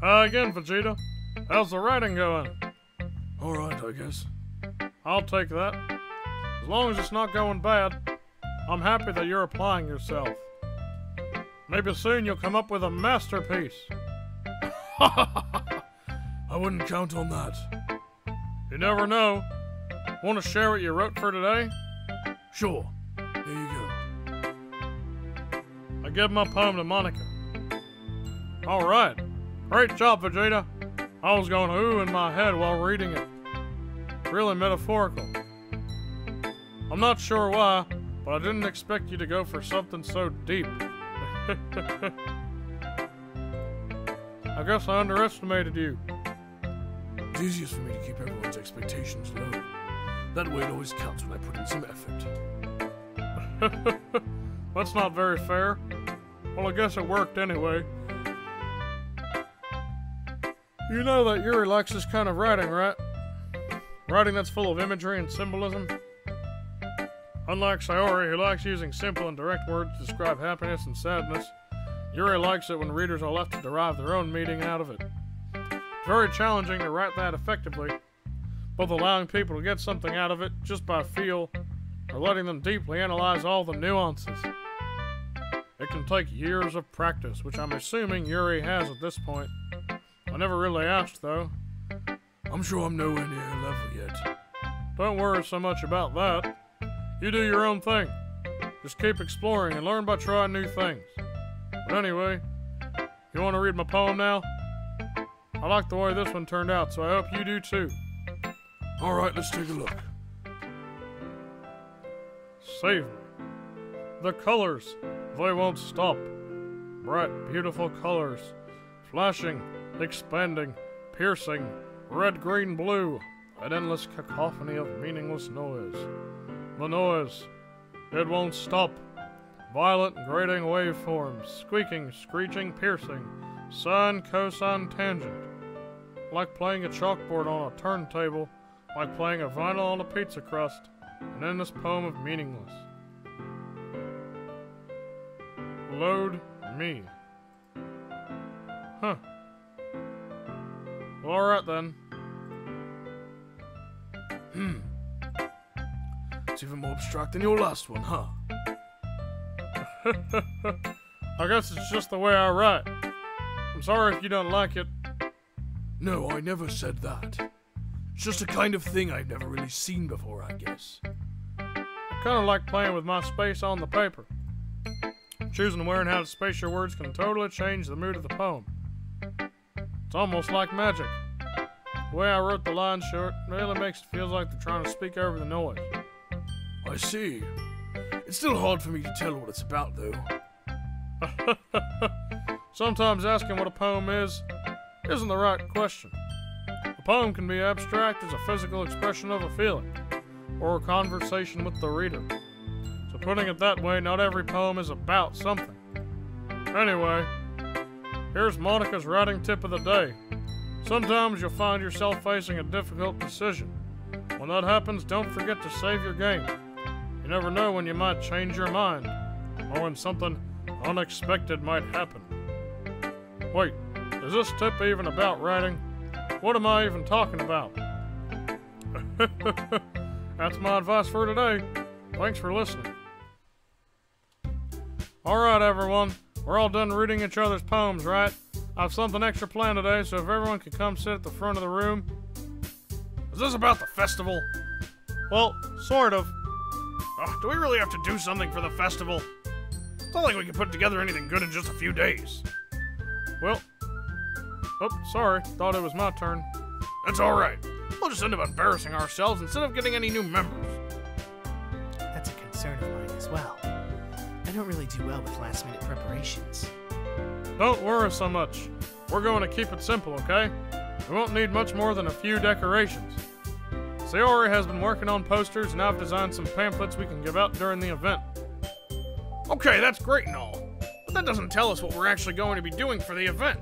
Again, Vegeta. How's the writing going? Alright, I guess. I'll take that. As long as it's not going bad, I'm happy that you're applying yourself. Maybe soon you'll come up with a masterpiece. I wouldn't count on that. You never know. Want to share what you wrote for today? Sure. Here you go. I give my poem to Monica. Alright. Great job, Vegeta. I was going ooh in my head while reading it. Really metaphorical. I'm not sure why, but I didn't expect you to go for something so deep. I guess I underestimated you. It's easiest for me to keep everyone's expectations low. That way it always counts when I put in some effort. That's not very fair. Well, I guess it worked anyway. You know that Yuri likes this kind of writing, right? Writing that's full of imagery and symbolism. Unlike Sayori, who likes using simple and direct words to describe happiness and sadness, Yuri likes it when readers are left to derive their own meaning out of it. It's very challenging to write that effectively, both allowing people to get something out of it just by feel, or letting them deeply analyze all the nuances. It can take years of practice, which I'm assuming Yuri has at this point. I never really asked, though. I'm sure I'm nowhere near her level yet. Don't worry so much about that. You do your own thing. Just keep exploring and learn by trying new things. But anyway, you want to read my poem now? I like the way this one turned out, so I hope you do too. Alright, let's take a look. Save me. The colors, they won't stop. Bright, beautiful colors. Flashing, expanding, piercing, red, green, blue. An endless cacophony of meaningless noise. The noise, it won't stop. Violent, grating waveforms, squeaking, screeching, piercing, sine, cosine, tangent. Like playing a chalkboard on a turntable, like playing a vinyl on a pizza crust, an endless poem of meaningless. Load me. Huh. Well, alright then. It's even more abstract than your last one, huh? I guess it's just the way I write. I'm sorry if you don't like it. No, I never said that. It's just a kind of thing I've never really seen before, I guess. I kinda like playing with my space on the paper. Choosing where and how to space your words can totally change the mood of the poem. It's almost like magic. The way I wrote the lines short really makes it feel like they're trying to speak over the noise. I see. It's still hard for me to tell what it's about, though. Sometimes asking what a poem is isn't the right question. A poem can be abstract as a physical expression of a feeling, or a conversation with the reader. So putting it that way, not every poem is about something. Anyway, here's Monica's writing tip of the day. Sometimes you'll find yourself facing a difficult decision. When that happens, don't forget to save your game. You never know when you might change your mind, or when something unexpected might happen. Wait, is this tip even about writing? What am I even talking about? That's my advice for today. Thanks for listening. Alright everyone, we're all done reading each other's poems, right? I have something extra planned today, so if everyone could come sit at the front of the room. Is this about the festival? Well, sort of. Do we really have to do something for the festival? It's not like we can put together anything good in just a few days. Well, sorry, thought it was my turn. That's alright. We'll just end up embarrassing ourselves instead of getting any new members. That's a concern of mine as well. I don't really do well with last-minute preparations. Don't worry so much. We're going to keep it simple, okay? We won't need much more than a few decorations. Sayori has been working on posters, and I've designed some pamphlets we can give out during the event. Okay, that's great and all, but that doesn't tell us what we're actually going to be doing for the event.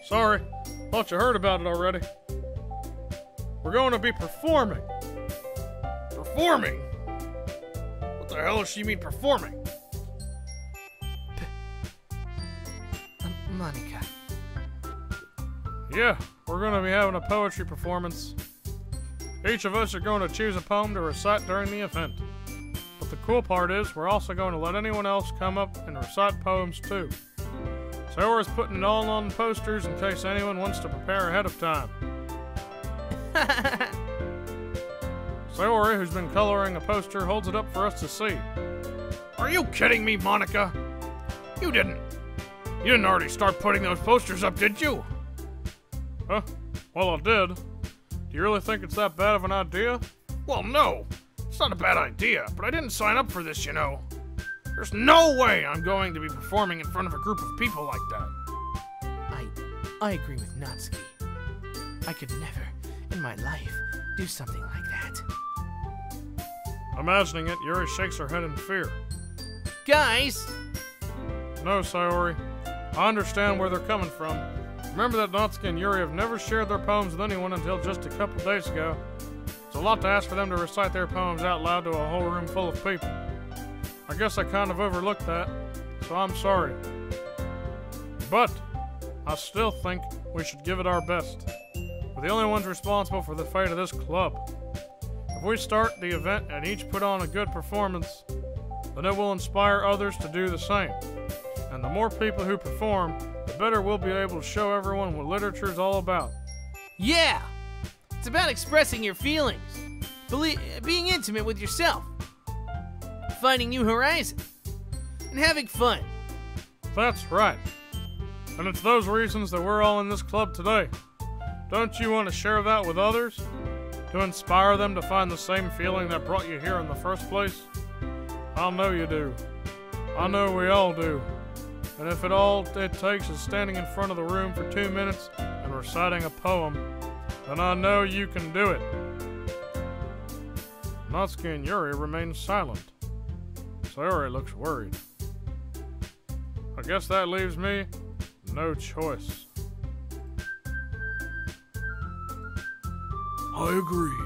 Sorry. Thought you heard about it already. We're going to be performing. Performing? What the hell does she mean performing? Monica, Yeah, we're going to be having a poetry performance. Each of us are going to choose a poem to recite during the event. But the cool part is, we're also going to let anyone else come up and recite poems too. Sayori's putting it all on posters in case anyone wants to prepare ahead of time. Sayori, who's been coloring a poster, holds it up for us to see. Are you kidding me, Monica? You didn't already start putting those posters up, did you? Huh? Well, I did. Do you really think it's that bad of an idea? Well, no. It's not a bad idea, but I didn't sign up for this, you know. There's no way I'm going to be performing in front of a group of people like that. I agree with Natsuki. I could never, in my life, do something like that. Imagining it, Yuri shakes her head in fear. Guys! No, Sayori. I understand where they're coming from. Remember that Natsuki and Yuri have never shared their poems with anyone until just a couple days ago. It's a lot to ask for them to recite their poems out loud to a whole room full of people. I guess I kind of overlooked that, so I'm sorry. But I still think we should give it our best. We're the only ones responsible for the fate of this club. If we start the event and each put on a good performance, then it will inspire others to do the same. And the more people who perform, the better we'll be able to show everyone what literature is all about. Yeah! It's about expressing your feelings, being intimate with yourself, finding new horizons, and having fun. That's right. And it's those reasons that we're all in this club today. Don't you want to share that with others? To inspire them to find the same feeling that brought you here in the first place? I know you do. I know we all do. And if all it takes is standing in front of the room for 2 minutes and reciting a poem, then I know you can do it. Natsuki and Yuri remain silent. Sayori looks worried. I guess that leaves me no choice. I agree.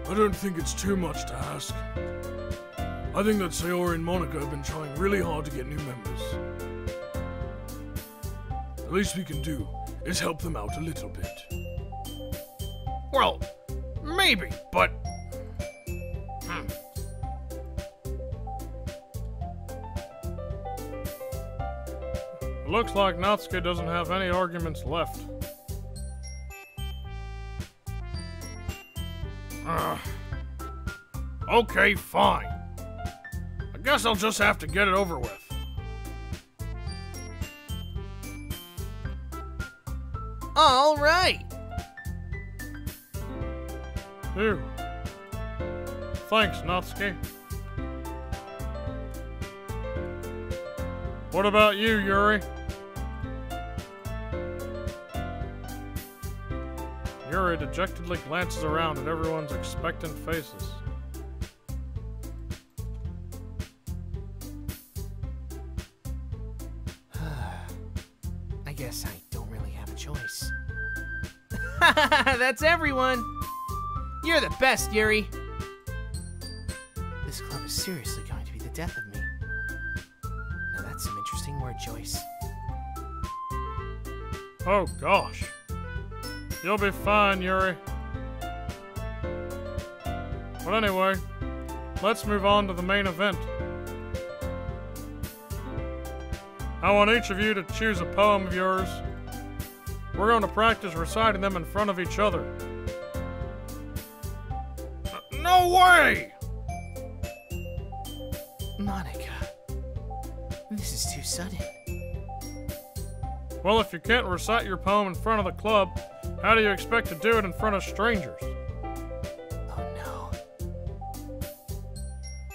I don't think it's too much to ask. I think that Sayori and Monica have been trying really hard to get new members. The least we can do is help them out a little bit. Well, maybe, but... It looks like Natsuki doesn't have any arguments left. Okay, fine. I guess I'll just have to get it over with. All right. Phew. Thanks, Natsuki. What about you, Yuri? Yuri dejectedly glances around at everyone's expectant faces. I guess I don't really have a choice. That's everyone! You're the best, Yuri! This club is seriously going to be the death of me. Now that's some interesting word choice. Oh gosh. You'll be fine, Yuri. But anyway, let's move on to the main event. I want each of you to choose a poem of yours. We're going to practice reciting them in front of each other. No way! Monica, this is too sudden. Well, if you can't recite your poem in front of the club, how do you expect to do it in front of strangers? Oh no.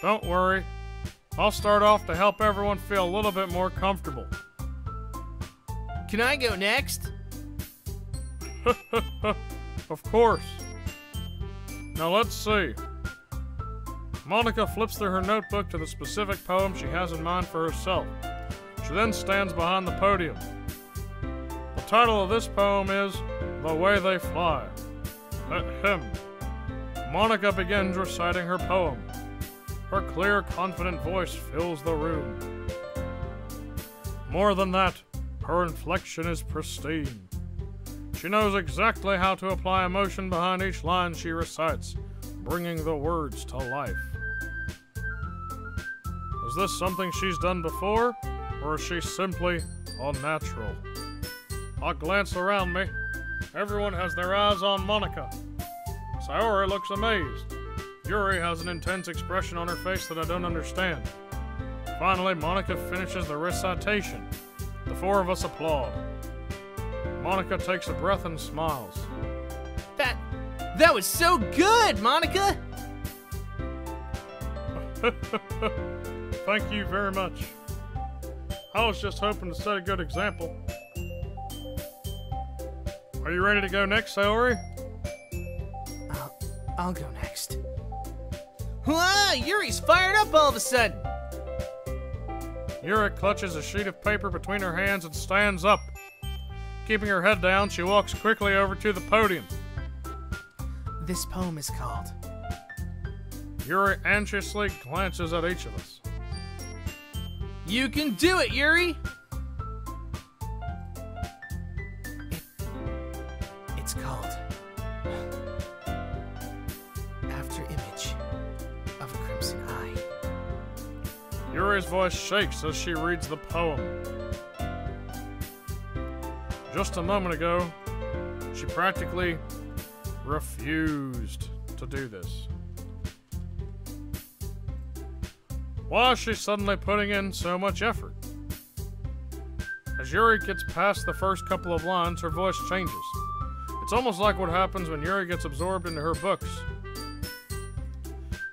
Don't worry. I'll start off to help everyone feel a little bit more comfortable. Can I go next? Of course. Now let's see. Monica flips through her notebook to the specific poem she has in mind for herself. She then stands behind the podium. The title of this poem is The Way They Fly. Ahem. Monica begins reciting her poem. Her clear, confident voice fills the room. More than that, her inflection is pristine. She knows exactly how to apply emotion behind each line she recites, bringing the words to life. Is this something she's done before, or is she simply unnatural? I glance around me. Everyone has their eyes on Monica. Sayori looks amazed. Yuri has an intense expression on her face that I don't understand. Finally, Monica finishes the recitation. The four of us applaud. Monica takes a breath and smiles. That was so good, Monica! Thank you very much. I was just hoping to set a good example. Are you ready to go next, Sayori? I'll go next. Wow, Yuri's fired up all of a sudden! Yuri clutches a sheet of paper between her hands and stands up. Keeping her head down, she walks quickly over to the podium. This poem is called... Yuri anxiously glances at each of us. You can do it, Yuri! It's called... After Image of a Crimson Eye. Yuri's voice shakes as she reads the poem. Just a moment ago, she practically refused to do this. Why is she suddenly putting in so much effort? As Yuri gets past the first couple of lines, her voice changes. It's almost like what happens when Yuri gets absorbed into her books.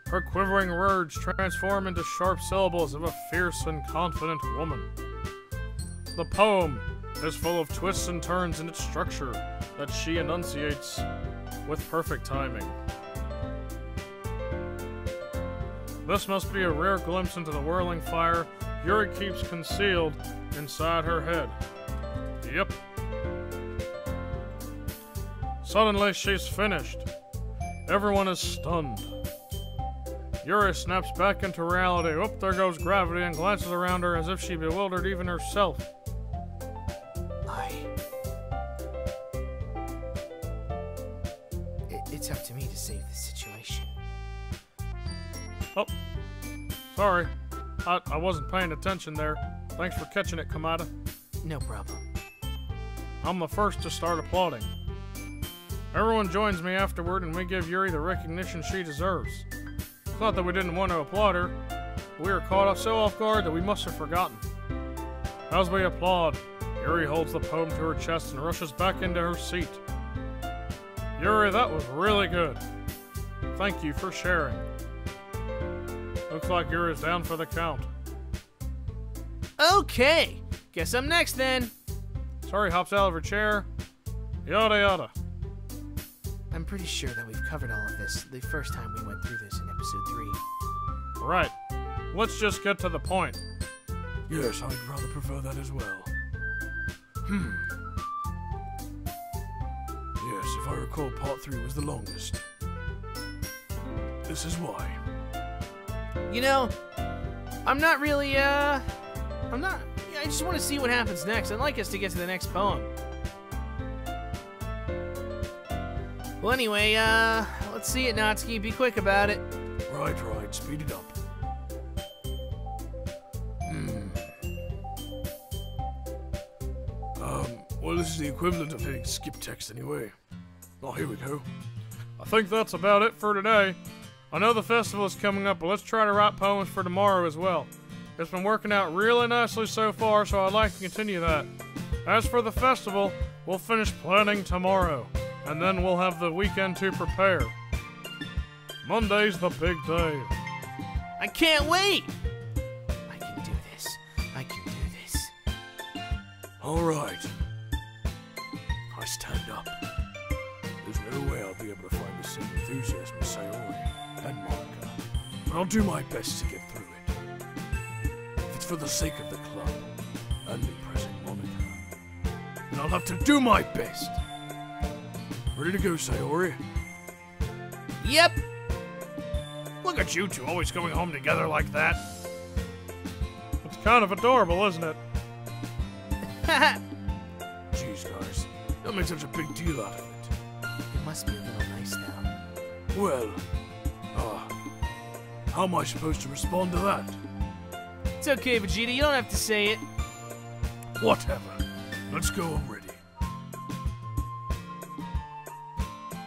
Her quivering words transform into sharp syllables of a fierce and confident woman. The poem is full of twists and turns in its structure that she enunciates with perfect timing. This must be a rare glimpse into the whirling fire Yuri keeps concealed inside her head. Yep. Suddenly, she's finished. Everyone is stunned. Yuri snaps back into reality. Oh, there goes gravity, and glances around her as if she bewildered even herself. It's up to me to save this situation. Oh, sorry. I wasn't paying attention there. Thanks for catching it, Komaeda. No problem. I'm the first to start applauding. Everyone joins me afterward, and we give Yuri the recognition she deserves. It's not that we didn't want to applaud her. We were caught so off guard that we must have forgotten. As we applaud, Yuri holds the poem to her chest and rushes back into her seat. Yuri, that was really good. thank you for sharing. Looks like Yuri's down for the count. Okay, guess I'm next then. Sayori hops out of her chair. Yada yada. I'm pretty sure that we've covered all of this the first time we went through this in episode 3. Right. Let's just get to the point. Yes, I'd rather prefer that as well. Yes, if I recall, part 3 was the longest. This is why. You know, I'm not really, I just want to see what happens next. I'd like us to get to the next poem. Well, anyway, let's see it, Natsuki. Be quick about it. Right, speed it up. Well, this is the equivalent of hitting skip text anyway. Oh, here we go. I think that's about it for today. I know the festival is coming up, but let's try to write poems for tomorrow as well. It's been working out really nicely so far, so I'd like to continue that. As for the festival, we'll finish planning tomorrow, and then we'll have the weekend to prepare. Monday's the big day. I can't wait! I can do this. I can do this. All right. I stand up. There's no way I'll be able to find the same enthusiasm as Sayori and Monica, but I'll do my best to get through it. If it's for the sake of the club and impressing Monica, then I'll have to do my best. Ready to go, Sayori? Yep. Look at you two always going home together like that. It's kind of adorable, isn't it? Jeez, guys, don't make such a big deal out of it. It must be a little nice now. Well, how am I supposed to respond to that? It's okay, Vegeta. You don't have to say it. Whatever. Let's go already.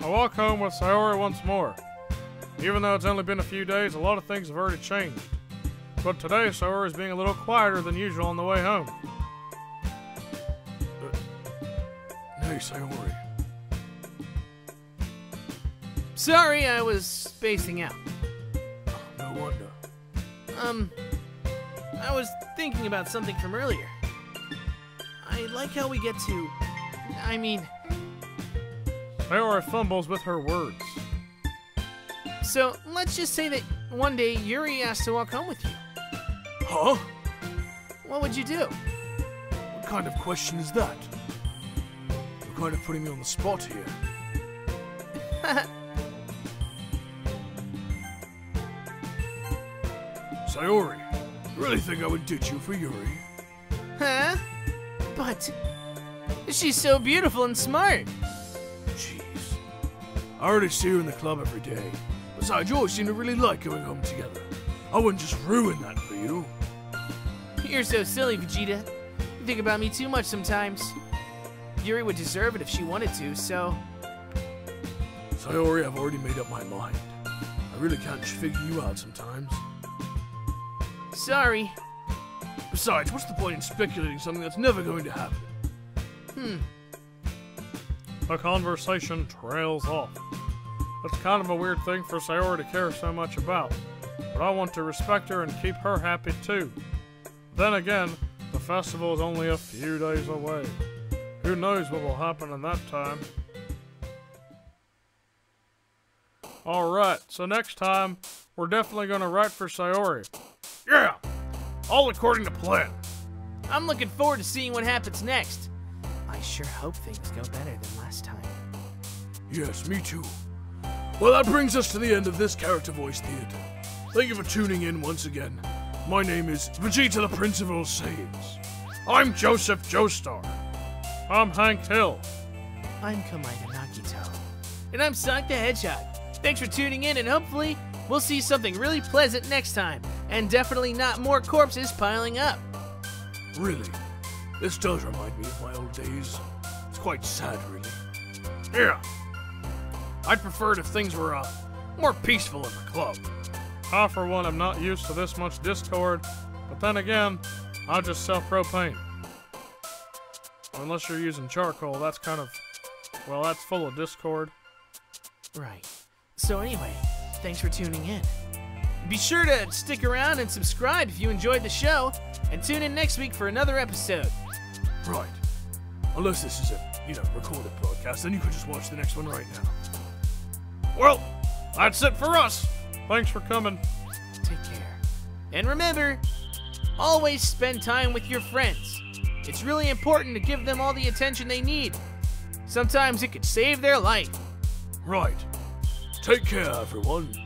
I walk home with Sayori once more. Even though it's only been a few days, a lot of things have already changed. But today, Sayori is being a little quieter than usual on the way home. Hey, Sayori. Sorry, I was spacing out. No wonder. I was thinking about something from earlier. I like how we get to... Sayori fumbles with her words. So, let's just say that one day Yuri asked to walk home with you. Huh? What would you do? What kind of question is that? You're kind of putting me on the spot here. Sayori, you really think I would ditch you for Yuri? Huh? But... she's so beautiful and smart. Jeez. I already see her in the club every day. Besides, you always seem to really like going home together. I wouldn't just ruin that for you. You're so silly, Vegeta. You think about me too much sometimes. Yuri would deserve it if she wanted to, so... Sayori, I've already made up my mind. I really can't figure you out sometimes. Sorry. Besides, what's the point in speculating something that's never going to happen? The conversation trails off. It's kind of a weird thing for Sayori to care so much about, but I want to respect her and keep her happy too. Then again, the festival is only a few days away. Who knows what will happen in that time? Alright, so next time, we're definitely going to write for Sayori. Yeah, all according to plan. I'm looking forward to seeing what happens next. I sure hope things go better than last time. Yes, me too. Well, that brings us to the end of this Character Voice Theater. Thank you for tuning in once again. My name is Vegeta, the Prince of All Saiyans. I'm Joseph Joestar. I'm Hank Hill. I'm Komaeda Nagito. And I'm Sonic the Hedgehog. Thanks for tuning in, and hopefully we'll see something really pleasant next time. And definitely not more corpses piling up. Really? This does remind me of my old days. It's quite sad, really. Yeah. I'd prefer it if things were, more peaceful in the club. I, for one, am not used to this much discord, but then again, I just sell propane. Unless you're using charcoal, that's kind of, well, that's full of discord. Right. So anyway, thanks for tuning in. Be sure to stick around and subscribe if you enjoyed the show, and tune in next week for another episode. Right. Unless this is a, recorded broadcast, then you could just watch the next one right now. Well, that's it for us. Thanks for coming. Take care. And remember, always spend time with your friends. It's really important to give them all the attention they need. Sometimes it could save their life. Right. Take care, everyone.